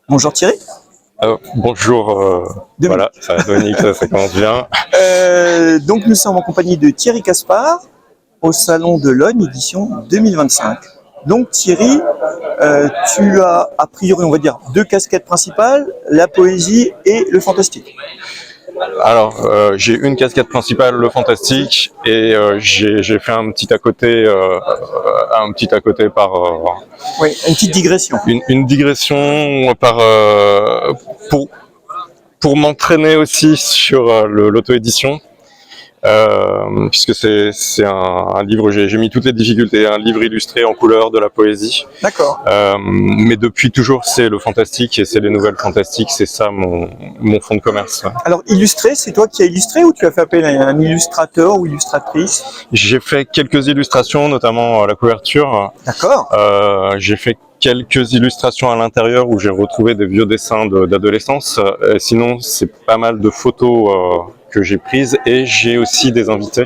Bonjour Thierry. Bonjour, Dominique. voilà, Dominique, ça commence bien. Donc nous sommes en compagnie de Thierry Caspar au Salon de Logne, édition 2025. Donc Thierry, tu as a priori, on va dire, deux casquettes principales, la poésie et le fantastique. Alors, j'ai une casquette principale, le fantastique, et j'ai fait un petit à côté par Oui, une petite digression. une digression pour pour m'entraîner aussi sur l'auto-édition. Puisque c'est un livre, j'ai mis toutes les difficultés, un livre illustré en couleur de la poésie. D'accord. Mais depuis toujours, c'est le fantastique et c'est les nouvelles fantastiques, c'est ça mon fond de commerce. Alors illustré, c'est toi qui as illustré ou tu as fait appel à un illustrateur ou illustratrice? J'ai fait quelques illustrations, notamment à la couverture. D'accord. J'ai fait quelques illustrations à l'intérieur où j'ai retrouvé des vieux dessins d'adolescence. Sinon, c'est pas mal de photos que j'ai prises et j'ai aussi des invités,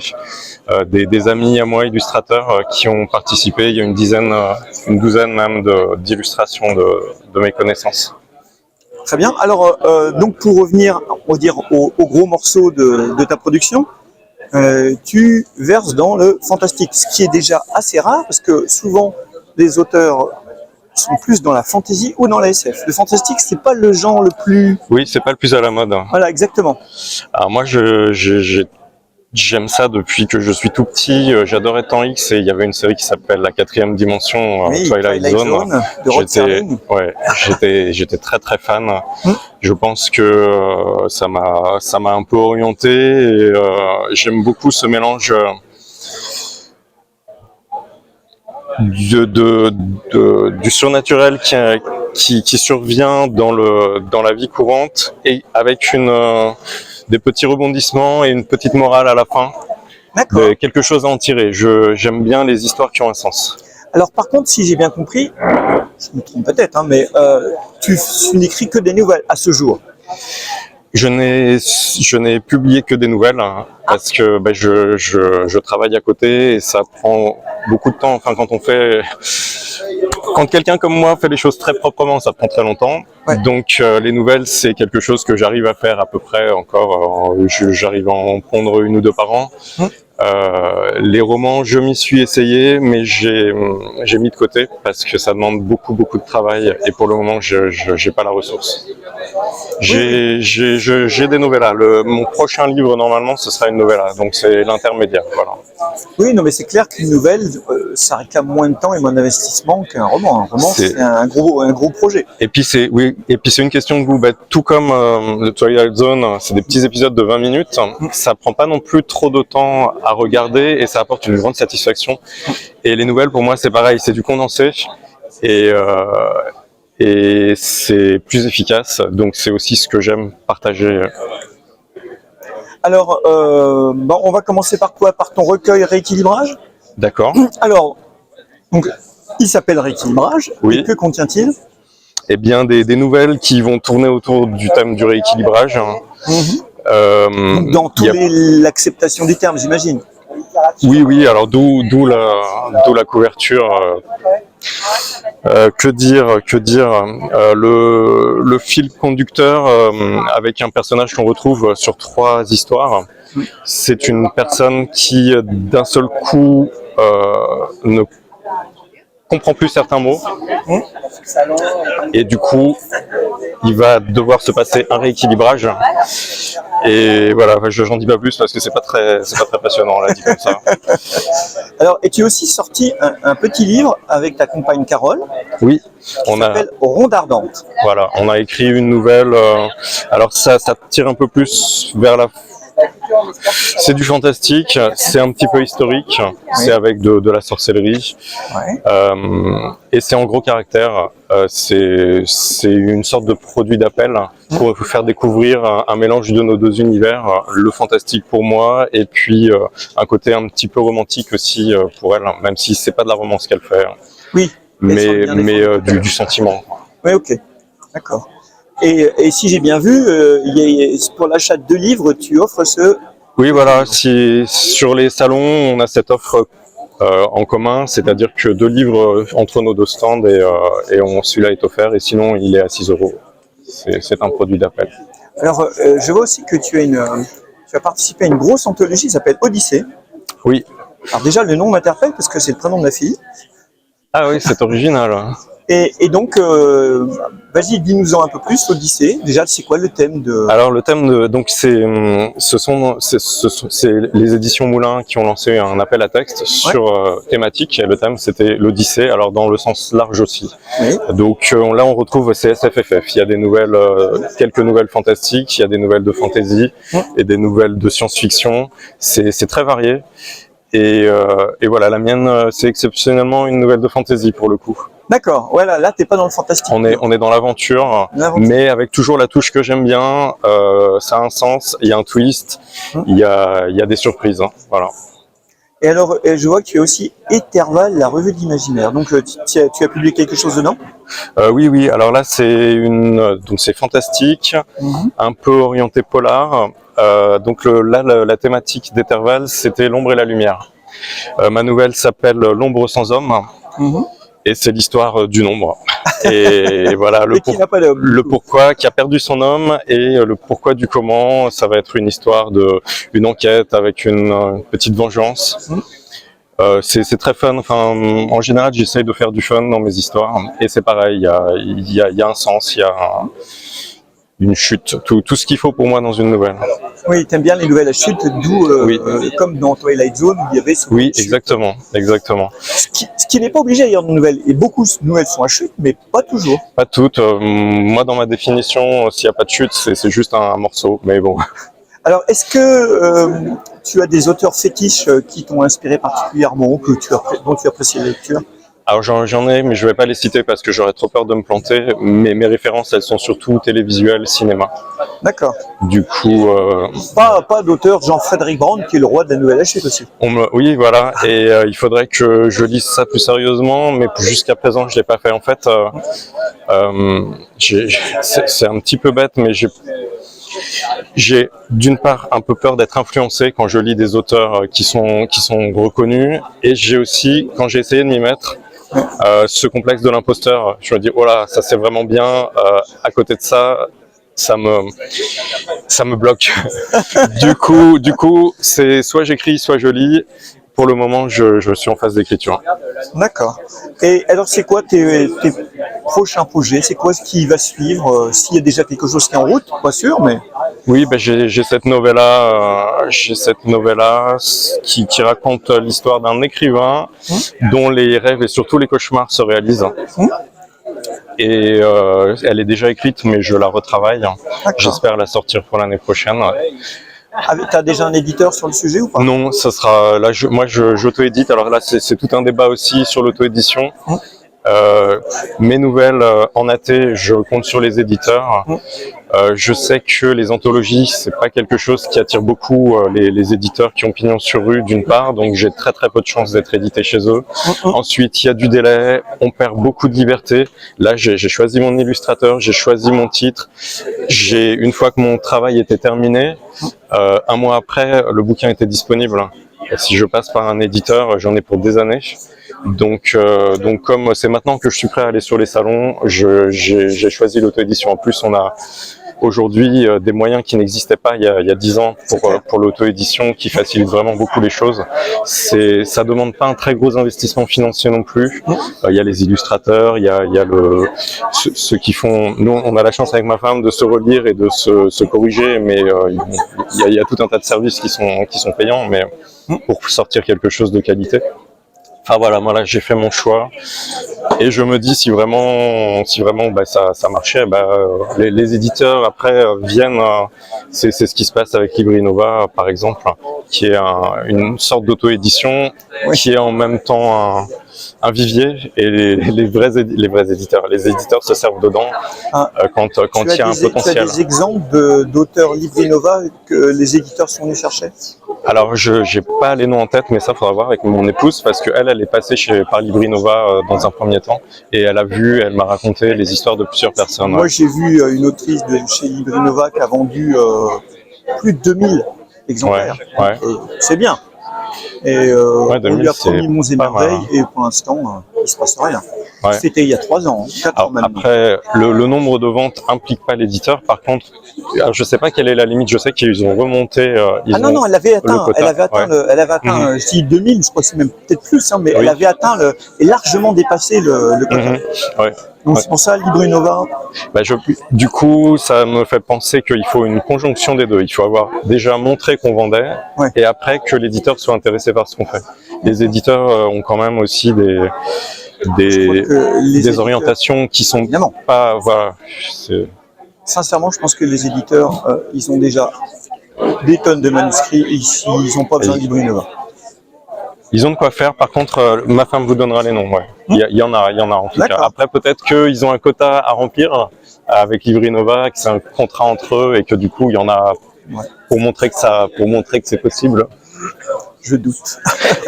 des amis à moi illustrateurs qui ont participé. Il y a une douzaine même d'illustrations de mes connaissances. Très bien. Alors, donc pour revenir, on va dire, au gros morceau de ta production, tu verses dans le fantastique, ce qui est déjà assez rare parce que souvent les auteurs sont plus dans la fantasy ou dans la SF. Le fantastique, c'est pas le genre le plus. Oui, c'est pas le plus à la mode. Voilà, exactement. Alors moi, j'aime ça depuis que je suis tout petit. J'adorais Temps X et il y avait une série qui s'appelle La Quatrième Dimension, Oui, Twilight Zone. de Rod Serling. J'étais très très fan. Je pense que ça m'a un peu orienté et j'aime beaucoup ce mélange du surnaturel qui survient dans la vie courante et avec des petits rebondissements et une petite morale à la fin. D'accord. Quelque chose à en tirer. J'aime bien les histoires qui ont un sens. Alors par contre, si j'ai bien compris, je me trompe peut-être, hein, mais tu n'écris que des nouvelles à ce jour. Je n'ai publié que des nouvelles hein, parce que je travaille à côté et ça prend beaucoup de temps. Enfin, quand quelqu'un comme moi fait les choses très proprement, ça prend très longtemps. Ouais. Donc les nouvelles, c'est quelque chose que j'arrive à faire à peu près encore. J'arrive à en prendre une ou deux par an. Les romans, je m'y suis essayé, mais j'ai mis de côté parce que ça demande beaucoup de travail et pour le moment, j'ai pas la ressource. J'ai des novellas. Mon prochain livre, normalement, ce sera une novella, donc c'est l'intermédiaire. Voilà. Oui, non, mais c'est clair qu'une nouvelle, ça réclame moins de temps et moins d'investissement qu'un roman. Un roman, c'est un gros projet. Et puis c'est une question de goût. Tout comme The Twilight Zone, c'est des petits épisodes de 20 minutes. Ça prend pas non plus trop de temps à regarder et ça apporte une grande satisfaction. Et les nouvelles, pour moi, c'est pareil, c'est du condensé et c'est plus efficace. Donc c'est aussi ce que j'aime partager. Alors, on va commencer par quoi? Par ton recueil Rééquilibrage? D'accord. Alors, donc, il s'appelle Rééquilibrage. Oui. Et que contient-il? Eh bien, des nouvelles qui vont tourner autour du thème du rééquilibrage. Dans l'acceptation du terme, j'imagine. Oui. Alors d'où la couverture. Que dire le fil conducteur avec un personnage qu'on retrouve sur 3 histoires. C'est une personne qui d'un seul coup ne comprend plus certains mots et du coup il va devoir se passer un rééquilibrage et voilà, j'en dis pas plus parce que c'est pas très passionnant là dit comme ça. Alors, et tu as aussi sorti un petit livre avec ta compagne Carole. Oui, qui s'appelle Ronde Ardente. Voilà, on a écrit une nouvelle. Alors ça tire un peu plus vers la. C'est du fantastique, c'est un petit peu historique, c'est avec de la sorcellerie, et c'est en gros caractère. C'est une sorte de produit d'appel pour vous faire découvrir un mélange de nos 2 univers, le fantastique pour moi et puis un côté un petit peu romantique aussi pour elle, même si c'est pas de la romance qu'elle fait. Oui. Mais du sentiment. Oui, ok, d'accord. Et si j'ai bien vu, pour l'achat de 2 livres, tu offres ce... Oui, voilà, si sur les salons, on a cette offre en commun, c'est-à-dire que 2 livres entre nos 2 stands et celui-là est offert, et sinon il est à 6 €. c'est un produit d'appel. Alors, je vois aussi que tu as participé à une grosse anthologie qui s'appelle Odyssée. Oui. Alors déjà, le nom m'interpelle parce que c'est le prénom de ma fille. Ah oui, c'est original. Et donc, vas-y, dis-nous-en un peu plus, l'Odyssée. Déjà, c'est quoi le thème de... Alors le thème donc c'est les éditions Moulin qui ont lancé un appel à texte sur thématique. Et le thème c'était l'Odyssée. Alors dans le sens large aussi. Oui. Donc là on retrouve CSFFF. Il y a des nouvelles, quelques nouvelles fantastiques, il y a des nouvelles de fantasy et des nouvelles de science-fiction. C'est très varié. Et voilà, la mienne c'est exceptionnellement une nouvelle de fantasy pour le coup. D'accord, voilà, là t'es pas dans le fantastique. On est dans l'aventure, mais avec toujours la touche que j'aime bien. Ça a un sens, il y a un twist, il y a des surprises. Voilà. Et alors, je vois que tu as aussi Éterval, la revue de l'imaginaire. Donc, tu as publié quelque chose dedans? Oui. Alors là, donc c'est fantastique, un peu orienté polar. Donc là, la thématique d'Éterval, c'était l'ombre et la lumière. Ma nouvelle s'appelle L'ombre sans homme. Et c'est l'histoire du nombre. Et voilà, le pourquoi, qui a perdu son homme, et le pourquoi du comment. Ça va être une histoire une enquête avec une petite vengeance. C'est très fun. Enfin, en général, j'essaye de faire du fun dans mes histoires. Et c'est pareil, il y a un sens, il y a une chute, tout ce qu'il faut pour moi dans une nouvelle. Oui, t'aimes bien les nouvelles à chute, d'où, comme dans Twilight Zone, où il y avait ce Oui, exactement. Ce qui n'est pas obligé d'ailleurs de nouvelles. Et beaucoup de nouvelles sont à chute, mais pas toujours. Pas toutes. Moi, dans ma définition, s'il n'y a pas de chute, c'est juste un morceau. Mais bon. Alors, est-ce que tu as des auteurs fétiches qui t'ont inspiré particulièrement, dont tu apprécies la lecture? Alors j'en ai, mais je vais pas les citer parce que j'aurais trop peur de me planter. Mais mes références, elles sont surtout télévisuelles, cinéma. D'accord. Du coup, pas d'auteur Jean-Frédéric Brand qui est le roi de la nouvelle hachette aussi. Oui, voilà. Et il faudrait que je lise ça plus sérieusement, mais jusqu'à présent, je l'ai pas fait. En fait, c'est un petit peu bête, mais j'ai d'une part un peu peur d'être influencé quand je lis des auteurs qui sont reconnus, et j'ai aussi, quand j'ai essayé de m'y mettre, ce complexe de l'imposteur. Je me dis, oh là, ça c'est vraiment bien. À côté de ça, ça me bloque. Du coup, c'est soit j'écris, soit je lis. Pour le moment, je suis en phase d'écriture. D'accord. Et alors, c'est quoi tes prochains projets? C'est quoi ce qui va suivre? S'il y a déjà quelque chose qui est en route, pas sûr, mais... Oui, ben j'ai cette novella qui raconte l'histoire d'un écrivain dont les rêves et surtout les cauchemars se réalisent. Et elle est déjà écrite, mais je la retravaille. J'espère la sortir pour l'année prochaine. T'as déjà un éditeur sur le sujet ou pas? Non, ça sera là. Moi, j'auto-édite. Alors là, c'est tout un débat aussi sur l'auto-édition. Mes nouvelles en AT, je compte sur les éditeurs. Je sais que les anthologies, c'est pas quelque chose qui attire beaucoup les éditeurs qui ont pignon sur rue d'une part, donc j'ai très peu de chances d'être édité chez eux. Ensuite, il y a du délai, on perd beaucoup de liberté. Là, j'ai choisi mon illustrateur, j'ai choisi mon titre. Une fois que mon travail était terminé, un mois après, le bouquin était disponible. Si je passe par un éditeur, j'en ai pour des années. Donc comme c'est maintenant que je suis prêt à aller sur les salons, j'ai choisi l'auto-édition. En plus, on a aujourd'hui des moyens qui n'existaient pas il y a 10 ans pour l'auto-édition, qui facilite vraiment beaucoup les choses. Ça demande pas un très gros investissement financier non plus. Il y a les illustrateurs, il y a ceux qui font... Nous, on a la chance avec ma femme de se relire et de se corriger, mais il y a tout un tas de services qui sont payants, mais pour sortir quelque chose de qualité. Enfin voilà, moi là j'ai fait mon choix et je me dis si vraiment ça marchait, les éditeurs après viennent. C'est ce qui se passe avec Librinova par exemple, qui est une sorte d'auto-édition qui est en même temps un vivier, et les vrais éditeurs, les éditeurs se servent dedans quand il y a un potentiel. Tu as des exemples d'auteurs Librinova que les éditeurs sont venus chercher? Alors, j'ai pas les noms en tête, mais ça, faudra voir avec mon épouse, parce qu'elle est passée par Librinova dans un premier temps, et elle m'a raconté les histoires de plusieurs personnes. Moi, j'ai vu une autrice de chez Librinova qui a vendu plus de 2000 exemplaires. C'est bien. Et on lui a promis Monts et Merveilles, et pour l'instant, il se passe rien. Ouais. C'était il y a 3 ans, 4 ans Alors, maintenant. après, le nombre de ventes implique pas l'éditeur. Par contre, alors, je sais pas quelle est la limite. Je sais qu'ils ont remonté. Ah non, non, elle avait atteint, quota, elle avait atteint, ouais. elle avait atteint, je dis 2000, je crois que c'est même peut-être plus, hein, mais Oui. elle avait atteint et largement dépassé le quota. Ouais. Donc Ouais. c'est pour ça, Libre Innova, Bah, du coup, ça me fait penser qu'il faut une conjonction des deux. Il faut avoir déjà montré qu'on vendait, Ouais. et après que l'éditeur soit intéressé par ce qu'on fait. Les éditeurs ont quand même aussi je crois que les des éditeurs, orientations qui sont évidemment, pas, voilà. sincèrement, je pense que les éditeurs, ils ont déjà des tonnes de manuscrits, et ils n'ont pas besoin de Libre Innova. Ils ont de quoi faire. Par contre, ma femme vous donnera les noms. Ouais. Il y en a en tout cas. Après, peut-être qu'ils ont un quota à remplir avec Libre Innova, que c'est un contrat entre eux et que du coup, il y en a pour montrer que c'est possible. Je doute.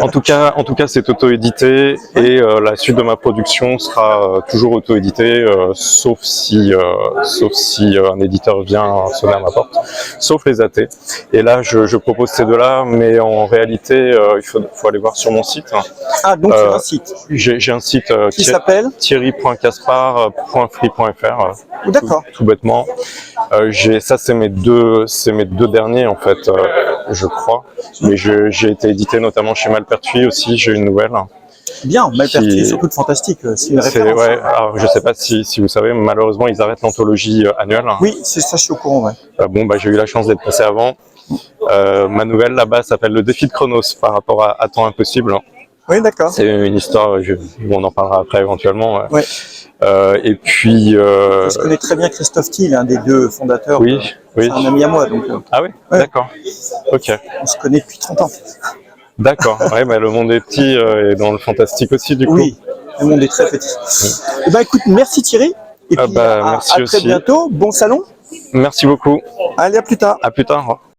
En tout cas, c'est auto-édité et la suite de ma production sera toujours auto-éditée, sauf si un éditeur vient sonner à ma porte, sauf les AT. Et là, je propose ces deux-là, mais en réalité, il faut aller voir sur mon site. Ah, donc c'est un site. J'ai un site qui s'appelle thierry.caspar.free.fr. D'accord. Tout bêtement. Ça, c'est mes deux derniers en fait, je crois. Mais j'ai été édité notamment chez Malpertuis aussi. J'ai une nouvelle. Bien, Malpertuis, surtout de fantastique. C'est une référence. Ouais, alors, je sais pas si vous savez, malheureusement, ils arrêtent l'anthologie annuelle. Oui, c'est ça, je suis au courant. Ouais. J'ai eu la chance d'être passé avant. Ma nouvelle là-bas s'appelle Le défi de Chronos par rapport à Temps impossible. Oui, d'accord. C'est une histoire, on en parlera après éventuellement. Ouais. Et puis. Je connais très bien Christophe Thiel, un des deux fondateurs. Oui, oui. C'est un ami à moi. Donc, ah oui, ouais. D'accord. Ok. On se connaît depuis 30 ans. D'accord. Ouais, le monde est petit et dans le fantastique aussi, du coup. Oui, le monde est très petit. Eh ben, écoute, merci Thierry. Et puis, merci à très aussi. bientôt. Bon salon. Merci beaucoup. Allez, à plus tard. À plus tard.